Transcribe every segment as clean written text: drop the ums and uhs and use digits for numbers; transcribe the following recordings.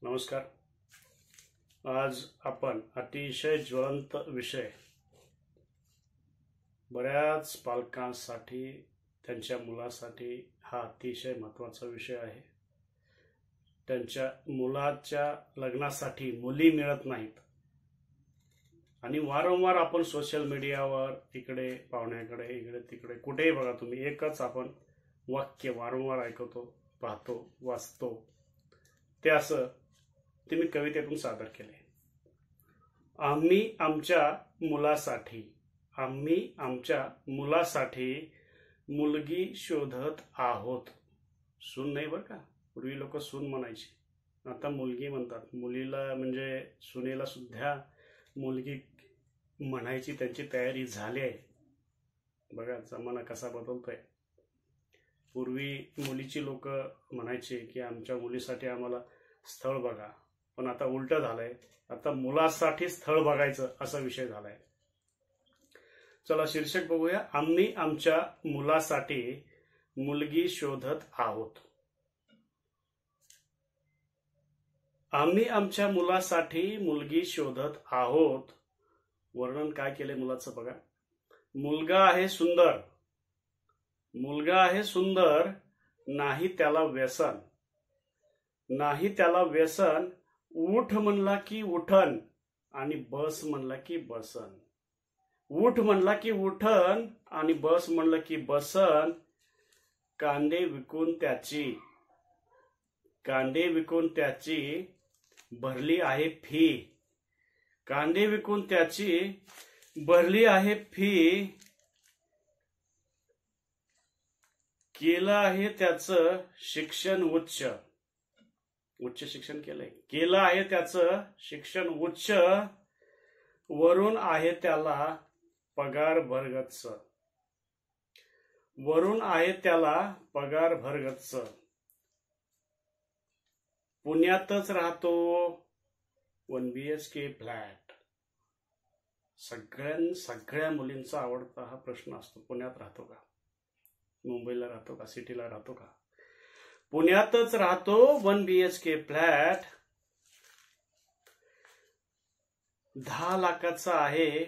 नमस्कार। आज आपण अतिशय ज्वलंत विषय, बऱ्याच पालकांसाठी त्यांच्या मुलासाठी हा अतिशय महत्त्वाचा विषय आहे। त्यांच्या मुलाच्या लग्नासाठी मुली मिळत नाहीत आणि वारंवार आपण सोशल मीडियावर इकडे पाहुण्याकडे इकडे तिकडे कुठेही बघा तुम्ही एकच आपण वाक्य वारंवार ऐकतो, पाहतो, वाचतो। ते असं ते मी कवितेतून सादर केले। आम्ही आमच्या मुलासाठी मुलगी शोधत आहोत। सून नाही बरं का, पूर्वी लोक सून म्हणायची, आता मुलगी म्हणतात। मुलीला म्हणजे सुनेला सुद्धा मुलगी म्हणायची त्यांची तयारी झाली आहे। बघा जमाना कसा बदलतोय। पूर्वी मुलीची लोक म्हणायचे की आमच्या मुलीसाठी आम्हाला स्थळ बघा, पण आता उलट झालंय, आता मुलासाठी स्थळ बघायचं असा विषय झालाय। चला शीर्षक बघूया, आम्ही आमच्या मुलासाठी मुलगी शोधत आहोत। आम्ही आमच्या मुलासाठी मुलगी शोधत आहोत। वर्णन काय केले मुलाचं बघा। मुलगा आहे सुंदर, नाही त्याला व्यसन, उठ म्हणला की उठन आणि बस म्हणला की बसन। उठ म्हणला की उठन आणि बस म्हणला की बसन। कांदे विकून त्याची भरली आहे फी। कांदे विकून त्याची भरली आहे फी। केलं आहे त्याचं शिक्षण उच्च शिक्षण केलंय। केलं आहे त्याचं शिक्षण उच्च, वरून आहे त्याला पगार भरगच्च। पुण्यातच राहतो 1 BHK फ्लॅट। सगळ्या मुलींचा आवडता हा प्रश्न असतो, पुण्यात राहतो का, मुंबईला राहतो का, सिटीला राहतो का। पुण्यातच राहतो 1 BHK फ्लॅट। 10 लाखाचं आहे,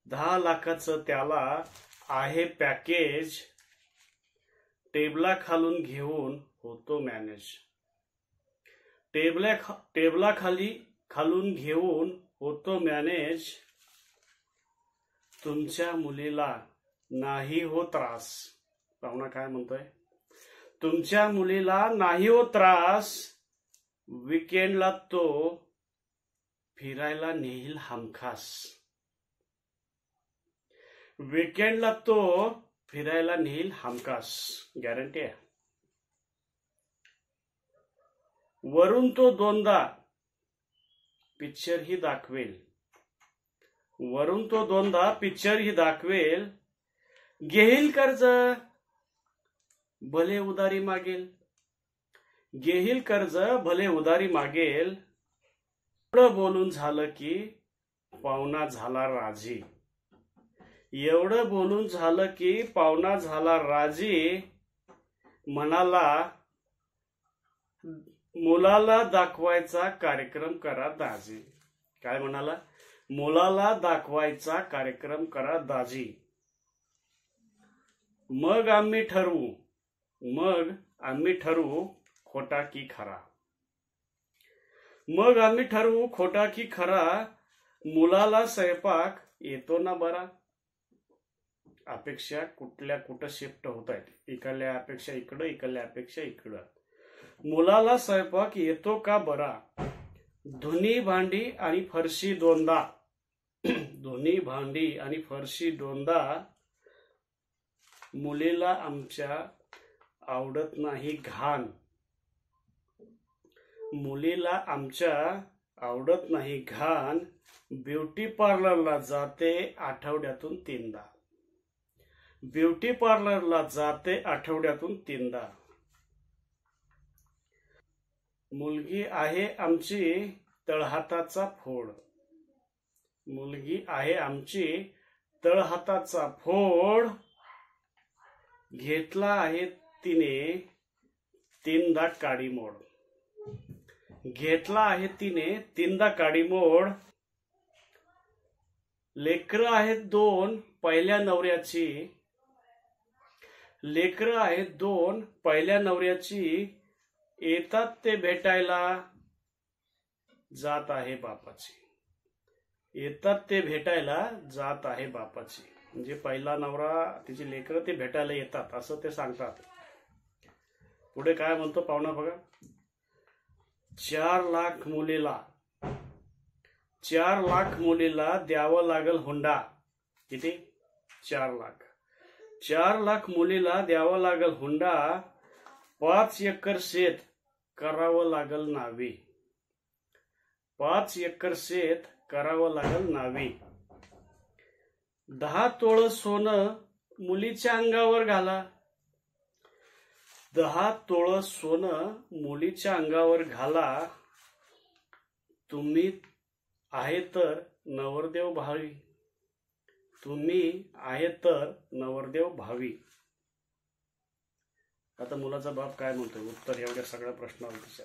10 लाखाचं त्याला आहे पॅकेज। टेबला खालून घेऊन होतो मॅनेज। खालून घेऊन होतो मॅनेज। तुमच्या मुलीला नाही हो त्रास। पाहुणा काय म्हणतोय, तुमच्या मुलीला नाही हो त्रास। वीकेंडला तो फिरायला नेईल हमखास। वीकेंडला तो फिरायला नेईल हमखास, गॅरंटी आहे। वरून तो 2दा पिक्चरही दाखवेल। घेईल कर्ज भले उधारी मागेल। एवढं बोलून झालं की पाहुणा झाला राजी। म्हणाला मुलाला दाखवायचा कार्यक्रम करा दाजी। काय म्हणाला, मुलाला दाखवायचा कार्यक्रम करा दाजी। मग आम्ही ठरवू खोटा की खरा। मुलाला स्वयंपाक येतो ना बरा। अपेक्षा कुठं शिफ्ट होत आहेत, इकडल्या अपेक्षा इकडं। मुलाला स्वयंपाक येतो का बरा। धुनी भांडी आणि फरशी दोनदा। मुलीला आमच्या आवडत नाही घाण। ब्युटी पार्लरला जाते आठवड्यातून 3दा। मुलगी आहे आमची तळहाताचा फोड। घेतला आहे तिने 3दा काडी मोड। घेतला आहे तिने तीनदा काडीमोड, लेकरं आहेत दोन पहिल्या नवऱ्याची, लेकरं आहेत दोन पहिल्या नवऱ्याची, येतात ते भेटायला जात आहे बापाची, येतात ते भेटायला जात आहे बापाची. म्हणजे पहिला नवरा तिची लेकरं ते भेटायला येतात असं ते सांगतात. पुढे काय म्हणतो पाहुणा बघा. 4 लाख मुलीला, 4 लाख मुलीला द्यावं लागल हुंडा. किती? 4 लाख. 4 लाख मुलीला द्यावं लागल हुंडा, 5 एकर शेत करावं लागल नावी, 5 एकर शेत करावं लागल नावी. 10 तोळ सोनं मुलीच्या अंगावर घाला, 10 तोळ सोनं मुलीच्या अंगावर घाला, तुम्ही आहे तर नवरदेव भावी, तुम्ही आहे तर नवरदेव भावी. आता मुलाचा बाप काय म्हणतोय उत्तर एवढ्या सगळ्या प्रश्नावर.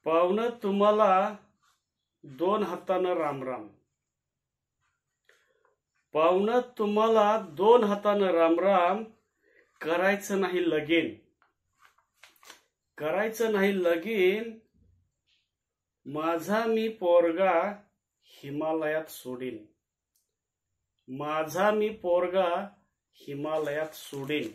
पाहुणं तुम्हाला 2 हातानं राम राम, पाहुणं तुम्हाला 2 हातानं राम राम, करायचं नाही लगीन, करायचं नाही लगीन, माझा मी पोरगा हिमालयात सोडीन, माझा मी पोरगा हिमालयात सोडीन.